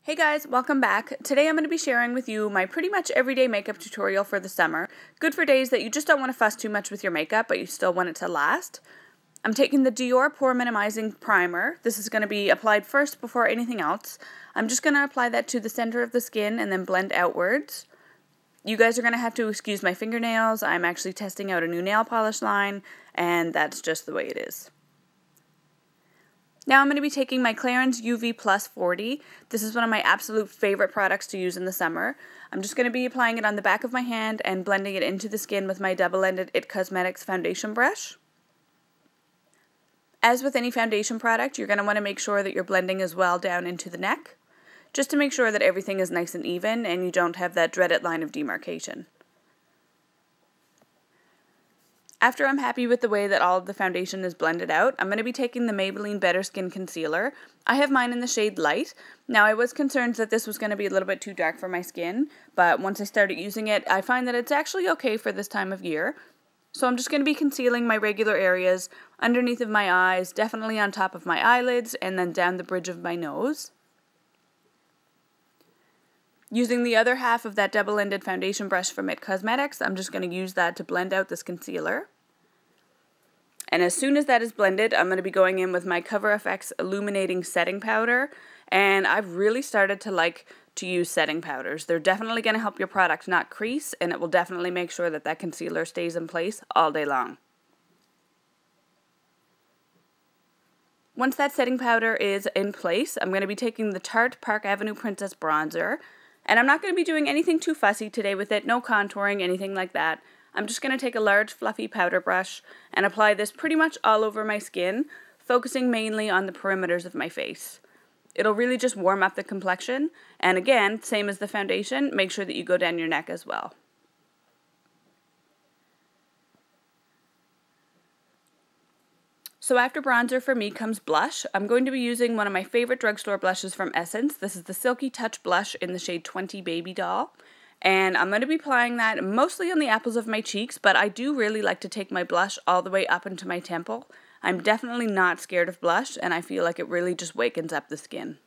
Hey guys, welcome back. Today I'm going to be sharing with you my pretty much everyday makeup tutorial for the summer. Good for days that you just don't want to fuss too much with your makeup, but you still want it to last. I'm taking the Dior Pore Minimizing Primer. This is going to be applied first before anything else. I'm just going to apply that to the center of the skin and then blend outwards. You guys are going to have to excuse my fingernails. I'm actually testing out a new nail polish line, and that's just the way it is. Now I'm going to be taking my Clarins UV Plus 40. This is one of my absolute favorite products to use in the summer. I'm just going to be applying it on the back of my hand and blending it into the skin with my double-ended IT Cosmetics foundation brush. As with any foundation product, you're going to want to make sure that you're blending as well down into the neck, just to make sure that everything is nice and even and you don't have that dreaded line of demarcation. After I'm happy with the way that all of the foundation is blended out, I'm going to be taking the Maybelline Better Skin Concealer. I have mine in the shade Light. Now I was concerned that this was going to be a little bit too dark for my skin, but once I started using it, I find that it's actually okay for this time of year. So I'm just going to be concealing my regular areas underneath of my eyes, definitely on top of my eyelids, and then down the bridge of my nose. Using the other half of that double-ended foundation brush from IT Cosmetics, I'm just going to use that to blend out this concealer. And as soon as that is blended, I'm going to be going in with my CoverFX Illuminating Setting Powder. And I've really started to like to use setting powders. They're definitely going to help your product not crease, and it will definitely make sure that that concealer stays in place all day long. Once that setting powder is in place, I'm going to be taking the Tarte Park Avenue Princess Bronzer. And I'm not going to be doing anything too fussy today with it, no contouring, anything like that. I'm just going to take a large fluffy powder brush and apply this pretty much all over my skin, focusing mainly on the perimeters of my face. It'll really just warm up the complexion, and again, same as the foundation, make sure that you go down your neck as well. So after bronzer for me comes blush. I'm going to be using one of my favorite drugstore blushes from Essence. This is the Silky Touch blush in the shade 20 Babydoll. And I'm going to be applying that mostly on the apples of my cheeks, but I do really like to take my blush all the way up into my temple. I'm definitely not scared of blush, and I feel like it really just wakens up the skin.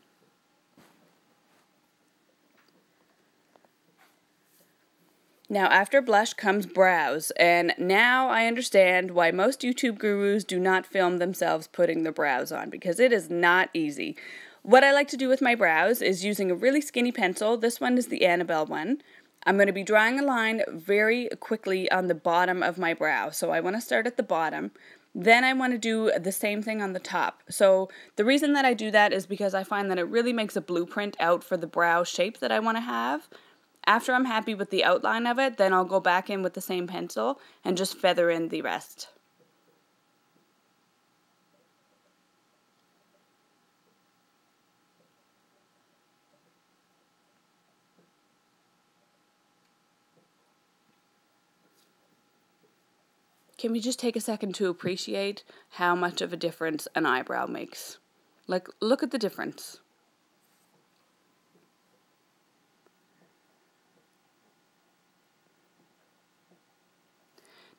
Now after blush comes brows, and now I understand why most YouTube gurus do not film themselves putting their brows on, because it is not easy. What I like to do with my brows is using a really skinny pencil. This one is the Annabelle one. I'm going to be drawing a line very quickly on the bottom of my brow. So I want to start at the bottom. Then I want to do the same thing on the top. So the reason that I do that is because I find that it really makes a blueprint out for the brow shape that I want to have. After I'm happy with the outline of it, then I'll go back in with the same pencil and just feather in the rest. Can we just take a second to appreciate how much of a difference an eyebrow makes? Like, look at the difference.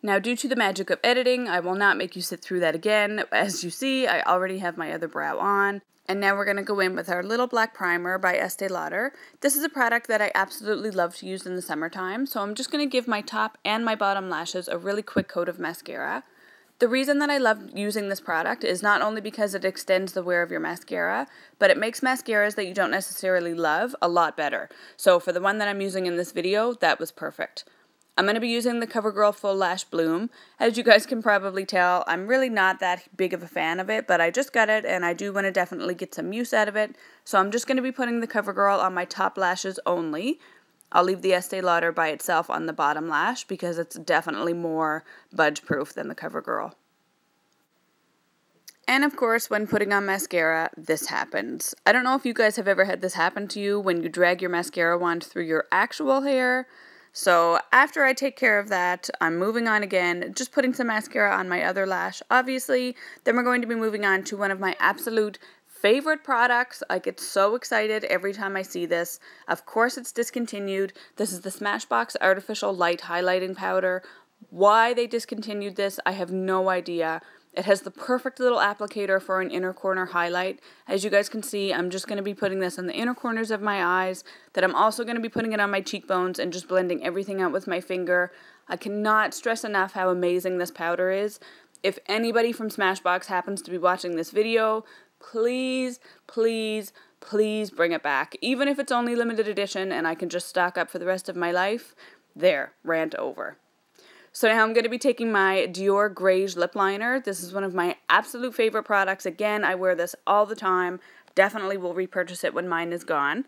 Now, due to the magic of editing, I will not make you sit through that again. As you see, I already have my other brow on. And now we're going to go in with our little black primer by Estée Lauder. This is a product that I absolutely love to use in the summertime, so I'm just going to give my top and my bottom lashes a really quick coat of mascara. The reason that I love using this product is not only because it extends the wear of your mascara, but it makes mascaras that you don't necessarily love a lot better. So for the one that I'm using in this video, that was perfect. I'm going to be using the Covergirl Full Lash Bloom. As you guys can probably tell, I'm really not that big of a fan of it, but I just got it and I do want to definitely get some use out of it. So I'm just going to be putting the Covergirl on my top lashes only. I'll leave the Estée Lauder by itself on the bottom lash because it's definitely more budge proof than the Covergirl. And of course, when putting on mascara, this happens. I don't know if you guys have ever had this happen to you when you drag your mascara wand through your actual hair. So after I take care of that, I'm moving on again, just putting some mascara on my other lash, obviously. Then we're going to be moving on to one of my absolute favorite products. I get so excited every time I see this. Of course it's discontinued. This is the Smashbox Artificial Light Highlighting Powder. Why they discontinued this, I have no idea. It has the perfect little applicator for an inner corner highlight. As you guys can see, I'm just going to be putting this on the inner corners of my eyes, that I'm also going to be putting it on my cheekbones and just blending everything out with my finger. I cannot stress enough how amazing this powder is. If anybody from Smashbox happens to be watching this video, please, please, please bring it back. Even if it's only limited edition and I can just stock up for the rest of my life. There, rant over. So now I'm going to be taking my Dior Greige lip liner. This is one of my absolute favorite products. Again, I wear this all the time. Definitely will repurchase it when mine is gone.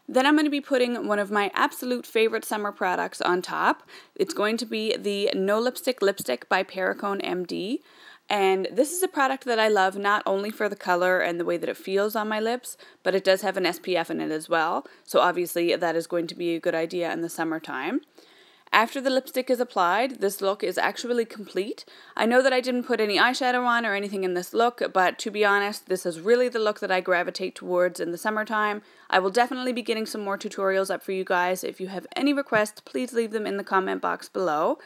Then I'm going to be putting one of my absolute favorite summer products on top. It's going to be the No Lipstick Lipstick by Perricone MD. And this is a product that I love not only for the color and the way that it feels on my lips, but it does have an SPF in it as well. So obviously that is going to be a good idea in the summertime. After the lipstick is applied, this look is actually complete. I know that I didn't put any eyeshadow on or anything in this look, but to be honest, this is really the look that I gravitate towards in the summertime. I will definitely be getting some more tutorials up for you guys. If you have any requests, please leave them in the comment box below.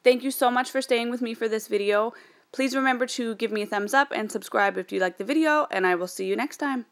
Thank you so much for staying with me for this video. Please remember to give me a thumbs up and subscribe if you like the video, and I will see you next time.